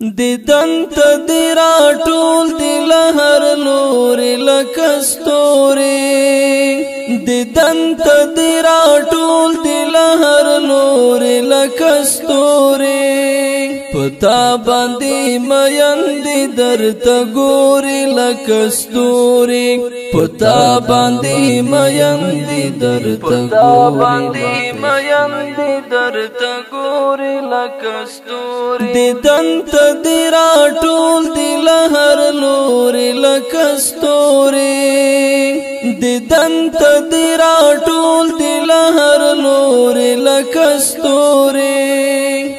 دیدن ته دی راټول دی لهر لوري لکه ستوري دیدن ته دی راټول دی لهر لوري لکه ستوري پتا باندې مین دی درته ګوري لکه ستوري پتا باندې مین دی درته ګوري لکه ستوري دیدن ته دی راټول دی لهر لوري لکه ستوري دیدن ته دی راټول دی لهر لوري لکه ستوري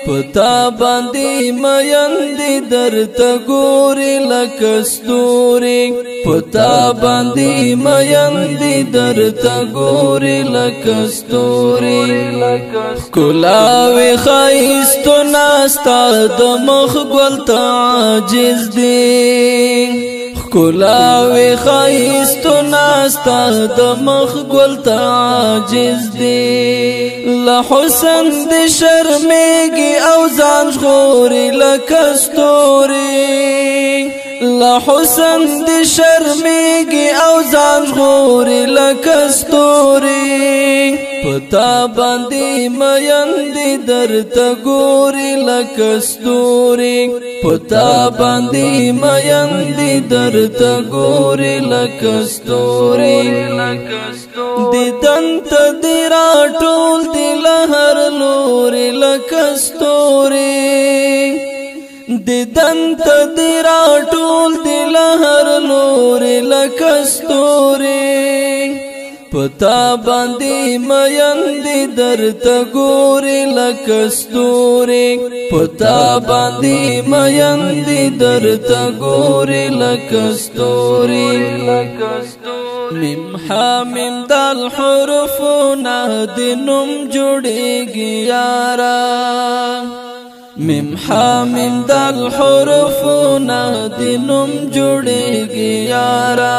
پتا باندې مین دی درته ګوري لکه ستوري پتا باندې مین دی درته ګوري لکه ستوري کلاوي خایستو ناستا د مخ ګل ته عاجز دی کلاوي خایستو ناستا د مخ ګل ته عاجز دی له حسن د شرمېږي او ځان ژغوري لکه ستوري له حسن د شرمېږي او ځان ژغوري لکه ستوري پتا باندې مین دی درته ګوري لکه ستوري پتا باندې مین دی درته ګوري لکه ستوري دیدن ته دی راټول دی لهر لوري لکه ستوري دیدن ته دی راټول دی لهر لوري لکه ستوري پتا باندې مین دی درته ګوري لکه ستوري پتا باندې مین دی درته ګوري لکه ستوري میم حامیم دال حرفونه د نوم جوړیږي یارا میم حامیم دال حرفونه د نوم جوړیږي یارا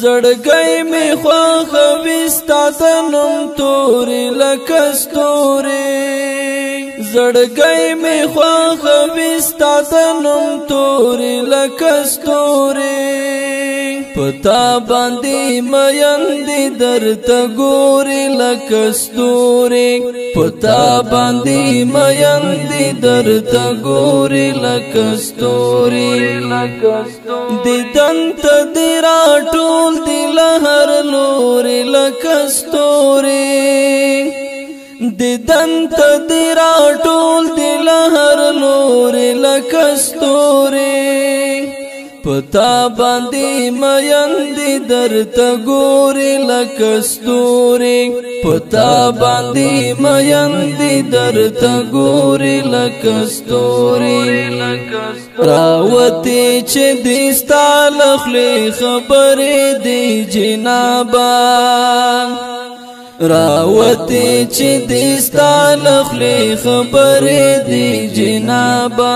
زړګی می خوښوي ستا د نوم توري لکه ستوري زړګی می خوښوي ستا د نوم توري لکه ستوري پتا باندې مین دی درته ګوري لکه ستوري پتا باندې مین دی درته ګوري لکه ستوري دیدن ته دی راټول دی لهر لوري لکه ستوري دیدن ته دی راټول دی لهر لوري لکه ستوري پتا باندې مین دی درته ګوري لکه ستوري پتا باندې مین دی درته ګوري لکه ستوري راوتی چې دې ستا له خولې خبرې دی جنابه راوتی چې دې ستا له خولې خبرې دی جنابه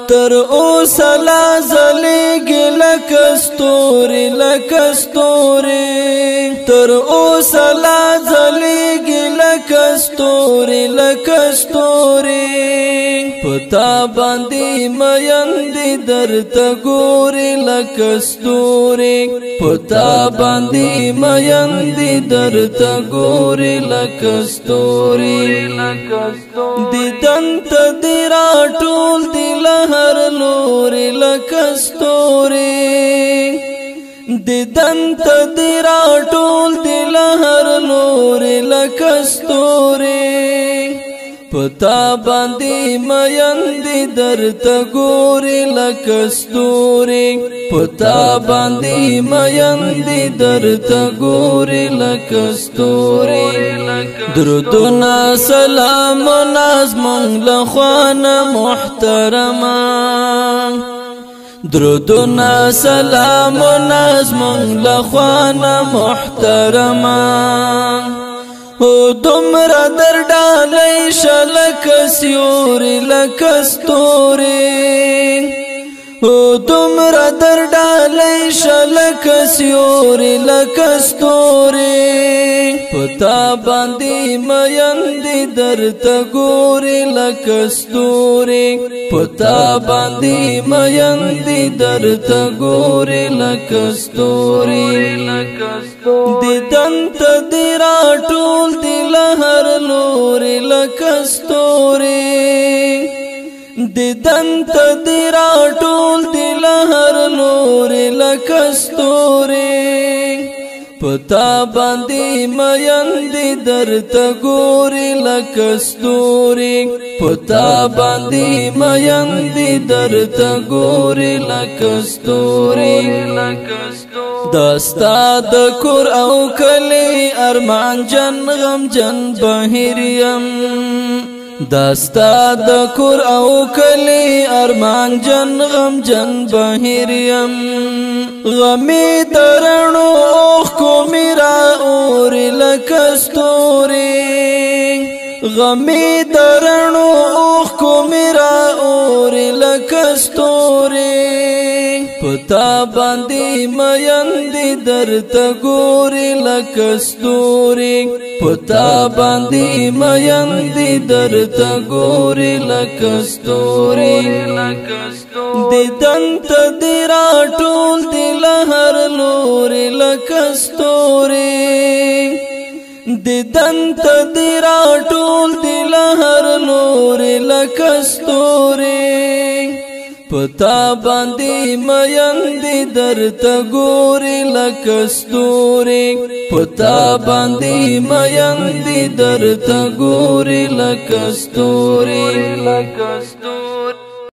تر اوسه لا ځلېږي لکه ستوري لکه ستوري تر اوسه لا ځلېږي لکه ستوري لکه ستوري پتا باندې مین دی درته ګوري لکه ستوري پتا باندې مین دی درته ګوري لکه ستوري دیدن ته دی راټول دی لهر لوري لکه ستوري دیدن ته دی راټول دی لهر لوري لکه ستوري پتا باندې مین دی درته ګوري لکه ستوري پتا باندې مین دی درته ګوري لکه ستوري درودنا سلام نازمون لخوانه محترمه درودنا سلام نازمون لخوانه محترمه او دومره در ډالۍ شه لکه سیوري لکه ستوري او تمرا در ڈالی شلک سیوری لکستوری پتا باندی میندی در تگوری لکستوری پتا باندی میندی در تگوری لکستوری دیدن تدیرا ټول دی لهر لوری لکستوری دیدن تدیرا ټول دی لهر لوری لکستوری پتا باندی میندی در تگوری لکستوری پتا باندی میندی در تگوری لکستوری دستا د کور او کلی ارمان جن غم جن بهریم دستا د کور او کلی ارمان جن غم جن بهریم غمی درنو اوخ کو میرا اور لکستوری غمی درنو اوخ کو میرا اور لکستوری پتا باندی میندی در تگوری لکستوری پتا باندی میندی در تگوری لکستوری دیدن تدیرا ټول دی لهر لوری لکستوری دیدن تدیرا ټول دی لهر لوری لکستوری پتا باندی میندی در تگوری لکستوری پتا باندی میندی در تگوری لکستوری